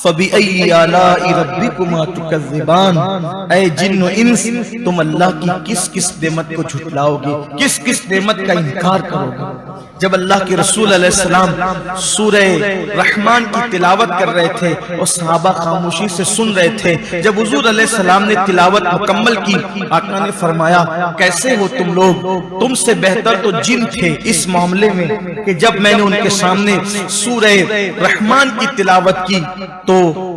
فَبِأَيِّ آلَاءِ رَبِّكُمَا تُكَذِّبَانِ، اے جن و انس تم اللہ کی کس کس نعمت کو جھٹلاؤ گے، کس کس نعمت کا انکار کرو گے۔ جب اللہ کے رسول علیہ السلام سورہ رحمان کی تلاوت کر رہے تھے اور صحابہ خاموشی سے سن رہے تھے، جب حضور علیہ السلام نے تلاوت مکمل کی، آقا نے فرمایا کیسے ہو تم لوگ، تم سے بہتر تو جن تھے اس معاملے میں کہ جب میں نے ان کے سامنے سورہ رحمان کی تلاوت کی تو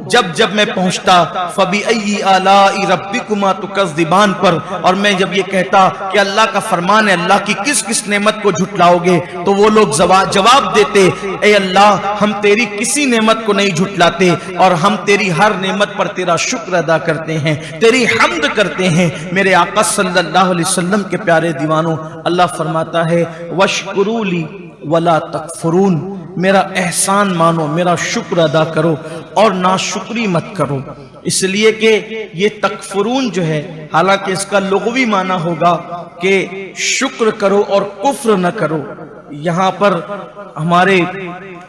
جب میں پہنچتا فَبِأَيِّ آلَاءِ رَبِّكُمَا تُكَذِّبَانِ پر، اور میں جب یہ کہتا کہ اللہ کا فرمان ہے اللہ کی کس کس نعمت کو جھٹلاؤ گے، تو وہ لوگ جواب دیتے اے اللہ ہم تیری کسی نعمت کو نہیں جھٹلاتے اور ہم تیری ہر نعمت پر تیرا شکر ادا کرتے ہیں، تیری حمد کرتے ہیں۔ میرے آقا صلی اللہ علیہ وسلم کے پیارے دیوانوں، اللہ فرماتا ہے وَاشْكُرُوا لِي وَلَا تَكْفُرُونَ، میرا احسان مانو، میرا شکر ادا کرو اور ناشکری مت کرو۔ اس لیے کہ یہ تکفرون جو ہے، حالانکہ اس کا لغوی معنی ہوگا کہ شکر کرو اور کفر نہ کرو، یہاں پر ہمارے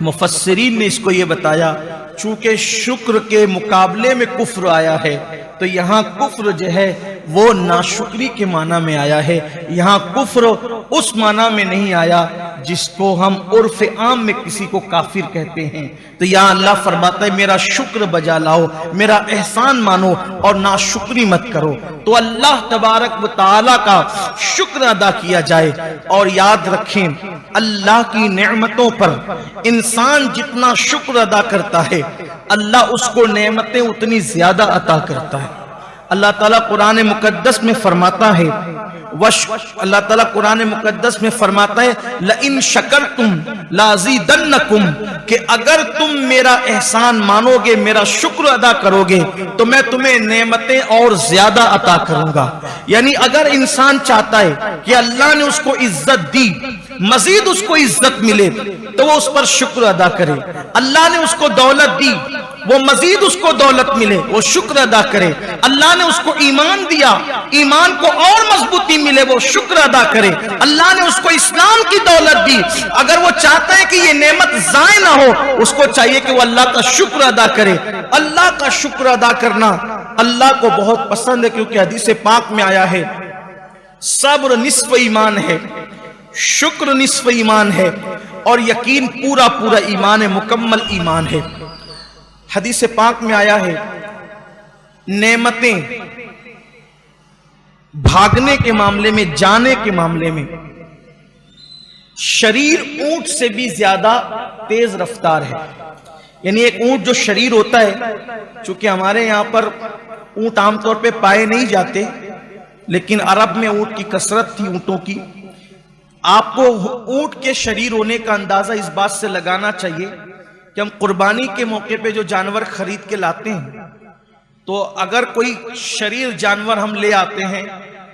مفسرین نے اس کو یہ بتایا چونکہ شکر کے مقابلے میں کفر آیا ہے تو یہاں کفر جو ہے وہ ناشکری کے معنی میں آیا ہے، یہاں کفر اس معنی میں نہیں آیا جس کو ہم عرف عام میں کسی کو کافر کہتے ہیں۔ تو یہاں اللہ فرماتا ہے میرا شکر بجا لاؤ، میرا احسان مانو اور ناشکری مت کرو، تو اللہ تبارک و تعالی کا شکر ادا کیا جائے۔ اور یاد رکھیں اللہ کی نعمتوں پر انسان جتنا شکر ادا کرتا ہے اللہ اس کو نعمتیں اتنی زیادہ عطا کرتا ہے۔ اللہ تعالیٰ قرآن مقدس میں فرماتا ہے اللہ تعالیٰ قرآن مقدس میں فرماتا ہے لَإِن شَكَرْتُمْ لَأَزِيدَنَّكُمْ، کہ اگر تم میرا احسان مانو گے، میرا شکر ادا کرو گے تو میں تمہیں نعمتیں اور زیادہ عطا کروں گا۔ یعنی اگر انسان چاہتا ہے کہ اللہ نے اس کو عزت دی، مزید اس کو عزت ملے تو وہ اس پر شکر ادا کرے، اللہ نے اس کو دولت دی وہ مزید اس کو دولت ملے وہ شکر ادا کرے، اللہ نے اس کو ایمان دیا ایمان کو اور مضبوطی ملے وہ شکر ادا کرے، اللہ نے اس کو اسلام کی دولت دی، اگر وہ چاہتا ہے کہ یہ نعمت ضائع نہ ہو اس کو چاہیے کہ وہ اللہ کا شکر ادا کرے۔ اللہ کا شکر ادا کرنا اللہ کو بہت پسند ہے، کیونکہ حدیث پاک میں آیا ہے صبر نصف ایمان ہے، شکر نصف ایمان ہے اور یقین پورا پورا ایمان ہے، مکمل ایمان ہے۔ حدیث پاک میں آیا ہے نعمتیں بھاگنے کے معاملے میں، جانے کے معاملے میں شریر اونٹ سے بھی زیادہ تیز رفتار ہے۔ یعنی ایک اونٹ جو شریر ہوتا ہے، چونکہ ہمارے یہاں پر اونٹ عام طور پہ پائے نہیں جاتے لیکن عرب میں اونٹ کی کثرت تھی اونٹوں کی، آپ کو اونٹ کے شریر ہونے کا اندازہ اس بات سے لگانا چاہیے کہ ہم قربانی کے موقع پہ جو جانور خرید کے لاتے ہیں تو اگر کوئی شریر جانور ہم لے آتے ہیں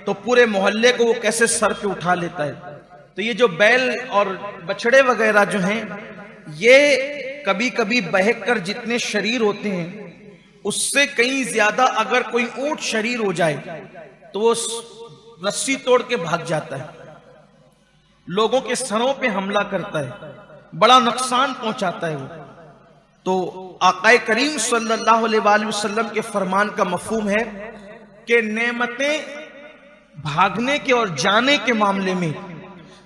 تو پورے محلے کو وہ کیسے سر پہ اٹھا لیتا ہے۔ تو یہ جو بیل اور بچڑے وغیرہ جو ہیں یہ کبھی کبھی بہک کر جتنے شریر ہوتے ہیں اس سے کہیں زیادہ اگر کوئی اونٹ شریر ہو جائے تو وہ رسی توڑ کے بھاگ جاتا ہے، لوگوں کے سروں پہ حملہ کرتا ہے، بڑا نقصان پہنچاتا ہے وہ۔ تو آقا کریم صلی اللہ علیہ وآلہ وسلم کے فرمان کا مفہوم ہے کہ نعمتیں بھاگنے کے اور جانے کے معاملے میں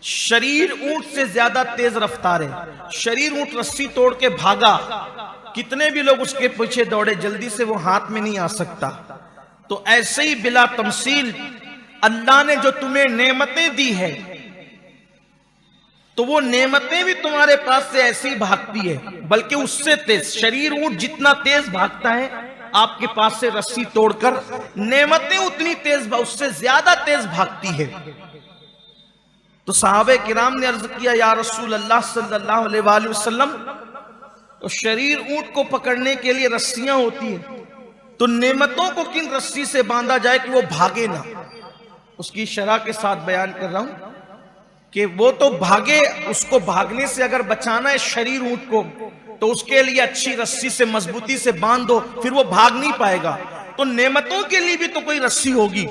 شریر اونٹ سے زیادہ تیز رفتار ہے۔ شریر اونٹ رسی توڑ کے بھاگا، کتنے بھی لوگ اس کے پیچھے دوڑے جلدی سے وہ ہاتھ میں نہیں آ سکتا۔ تو ایسے ہی بلا تمثیل اللہ نے جو تمہیں نعمتیں دی ہے تو وہ نعمتیں بھی تمہارے پاس سے ایسی بھاگتی ہے، بلکہ اس سے تیز۔ شریر اونٹ جتنا تیز بھاگتا ہے آپ کے پاس سے رسی توڑ کر، نعمتیں اتنی تیز اس سے زیادہ تیز بھاگتی ہے۔ تو صحابہ کرام نے عرض کیا یا رسول اللہ صلی اللہ علیہ وآلہ وسلم، تو شریر اونٹ کو پکڑنے کے لیے رسیاں ہوتی ہیں تو نعمتوں کو کن رسی سے باندھا جائے کہ وہ بھاگے نہ؟ اس کی شرح کے ساتھ بیان کر رہا ہوں کہ وہ تو بھاگے، اس کو بھاگنے سے اگر بچانا ہے شریر اونٹ کو تو اس کے لیے اچھی رسی سے مضبوطی سے باندھ دو، پھر وہ بھاگ نہیں پائے گا۔ تو نعمتوں کے لیے بھی تو کوئی رسی ہوگی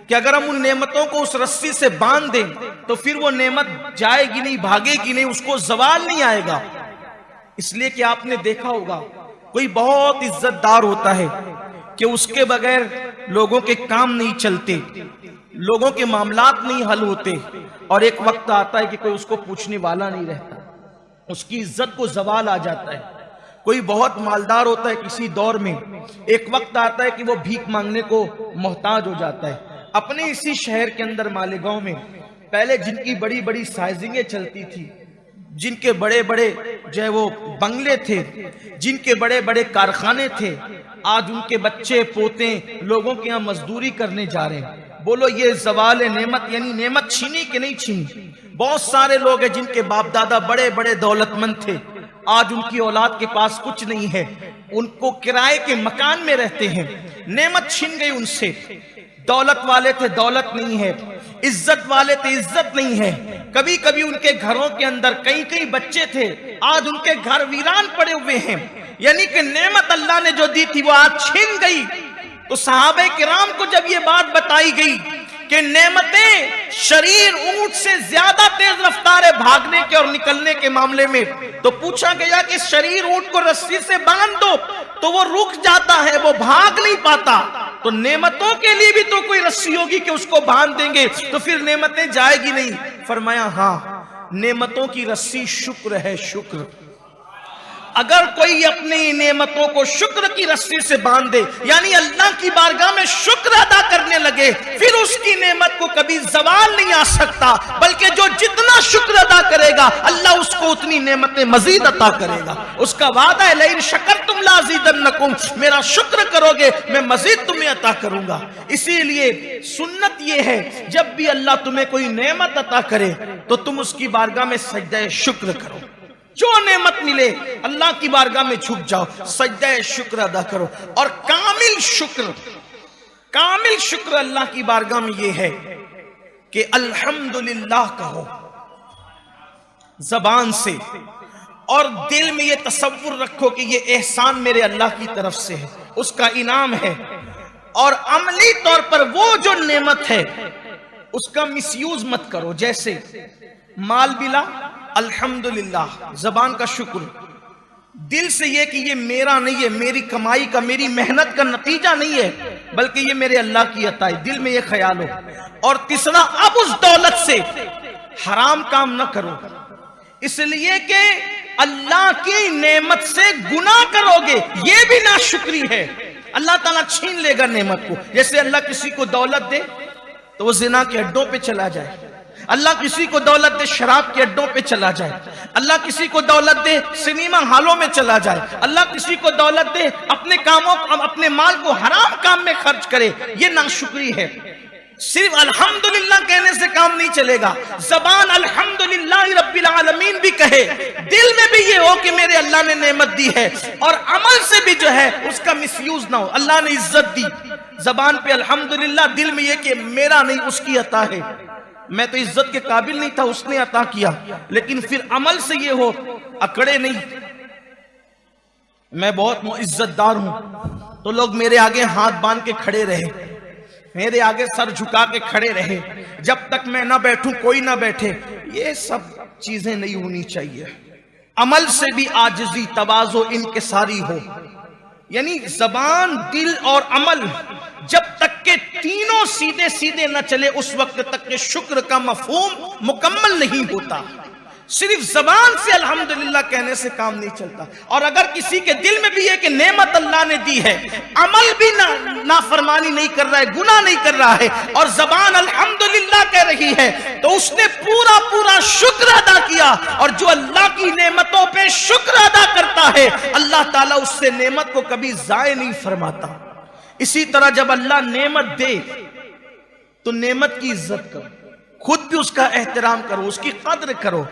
کہ اگر ہم ان نعمتوں کو اس رسی سے باندھ دیں تو پھر وہ نعمت جائے گی نہیں، بھاگے گی نہیں، اس کو زوال نہیں آئے گا۔ اس لیے کہ آپ نے دیکھا ہوگا کوئی بہت عزت دار ہوتا ہے کہ اس کے بغیر لوگوں کے کام نہیں چلتے، لوگوں کے معاملات نہیں حل ہوتے، اور ایک وقت آتا ہے کہ کوئی اس کو پوچھنے والا نہیں رہتا، اس کی عزت کو زوال آ جاتا ہے۔ کوئی بہت مالدار ہوتا ہے کسی دور میں، ایک وقت آتا ہے کہ وہ بھیک مانگنے کو محتاج ہو جاتا ہے۔ اپنے اسی شہر کے اندر مالیگاؤں میں پہلے جن کی بڑی بڑی سائزنگیں چلتی تھی، جن کے بڑے بڑے جو ہے وہ بنگلے تھے، جن کے بڑے بڑے کارخانے تھے، آج ان کے بچے پوتے لوگوں کے یہاں مزدوری کرنے جا رہے ہیں۔ بولو یہ زوال نعمت، یعنی نعمت چھینی کہ نہیں چھینی؟ بہت سارے لوگ ہیں جن کے باپ دادا بڑے بڑے دولت مند تھے، آج ان کی اولاد کے پاس کچھ نہیں ہے، ان کو کرائے کے مکان میں رہتے ہیں، نعمت چھین گئی ان سے۔ دولت والے تھے، دولت نہیں ہے، عزت والے تھے، عزت نہیں ہے۔ کبھی کبھی ان کے گھروں کے اندر کئی بچے تھے، آج ان کے گھر ویران پڑے ہوئے ہیں، یعنی کہ نعمت اللہ نے جو دی تھی وہ آج چھین گئی۔ تو صحابہ کرام کو جب یہ بات بتائی گئی کہ نعمتیں شریر اونٹ سے زیادہ تیز رفتار ہے بھاگنے کے اور نکلنے کے معاملے میں، تو پوچھا گیا کہ شریر اونٹ کو رسی سے باندھ دو تو وہ رک جاتا ہے، وہ بھاگ نہیں پاتا، تو نعمتوں کے لیے بھی تو کوئی رسی ہوگی کہ اس کو باندھ دیں گے تو پھر نعمتیں جائے گی نہیں۔ فرمایا ہاں، نعمتوں کی رسی شکر ہے، شکر۔ اگر کوئی اپنی نعمتوں کو شکر کی رسی سے باندھ دے، یعنی اللہ کی بارگاہ میں شکر ادا کرنے لگے، پھر اس کی نعمت کو کبھی زوال نہیں آ سکتا، بلکہ جو جتنا شکر ادا کرے گا اللہ اس کو اتنی نعمتیں مزید عطا کرے گا۔ اس کا وعدہ ہے لئن شکرتم لازیدنکم، میرا شکر کرو گے میں مزید تمہیں عطا کروں گا۔ اسی لیے سنت یہ ہے جب بھی اللہ تمہیں کوئی نعمت عطا کرے تو تم اس کی بارگاہ میں سجدہ شکر کرو، جو نعمت ملے اللہ کی بارگاہ میں جھک جاؤ، سجدہ شکر ادا کرو، اور کامل شکر اللہ کی بارگاہ میں یہ ہے کہ الحمدللہ کہو زبان سے، اور دل میں یہ تصور رکھو کہ یہ احسان میرے اللہ کی طرف سے ہے، اس کا انعام ہے، اور عملی طور پر وہ جو نعمت ہے اس کا مس یوز مت کرو۔ جیسے مال ملا، الحمدللہ، زبان کا شکر، دل سے یہ کہ یہ میرا نہیں ہے، میری کمائی کا، میری محنت کا نتیجہ نہیں ہے، بلکہ یہ میرے اللہ کی عطا ہے، دل میں یہ خیال ہو۔ اور تیسرا، اب اس دولت سے حرام کام نہ کرو، اس لیے کہ اللہ کی نعمت سے گناہ کرو گے، یہ بھی ناشکری ہے، اللہ تعالیٰ چھین لے گا نعمت کو۔ جیسے اللہ کسی کو دولت دے تو وہ زنا کے اڈوں پہ چلا جائے، اللہ کسی کو دولت دے شراب کے اڈوں پہ چلا جائے، اللہ کسی کو دولت دے سنیما ہالوں میں چلا جائے، اللہ کسی کو دولت دے اپنے مال کو حرام کام میں خرچ کرے، یہ ناشکری ہے۔ صرف الحمدللہ کہنے سے کام نہیں چلے گا، زبان الحمدللہ رب العالمین بھی کہے، دل میں بھی یہ ہو کہ میرے اللہ نے نعمت دی ہے، اور عمل سے بھی جو ہے اس کا مس یوز نہ ہو۔ اللہ نے عزت دی، زبان پہ الحمدللہ، دل میں یہ کہ میرا نہیں، اس کی عطا ہے، میں تو عزت کے قابل نہیں تھا، اس نے عطا کیا، لیکن پھر عمل سے یہ ہو، اکڑے نہیں، میں بہت عزت دار ہوں تو لوگ میرے آگے ہاتھ باندھ کے کھڑے رہے، میرے آگے سر جھکا کے کھڑے رہے، جب تک میں نہ بیٹھوں کوئی نہ بیٹھے، یہ سب چیزیں نہیں ہونی چاہیے۔ عمل سے بھی عاجزی، تواضع، انکساری ہو، یعنی زبان، دل اور عمل جب تک کہ تینوں سیدھے سیدھے نہ چلے اس وقت تک کہ شکر کا مفہوم مکمل نہیں ہوتا۔ صرف زبان سے الحمدللہ کہنے سے کام نہیں چلتا، اور اگر کسی کے دل میں بھی ہے کہ نعمت اللہ نے دی ہے، عمل بھی نافرمانی نہیں کر رہا ہے، گناہ نہیں کر رہا ہے، اور زبان الحمدللہ کہہ رہی ہے، تو اس نے پورا شکر ادا کیا، اور جو اللہ کی نعمتوں پہ شکر ادا کرتا ہے اللہ تعالیٰ اس سے نعمت کو کبھی ضائع نہیں فرماتا۔ اسی طرح جب اللہ نعمت دے تو نعمت کی عزت کرو، خود بھی اس کا احترام کرو، اس کی قدر کرو۔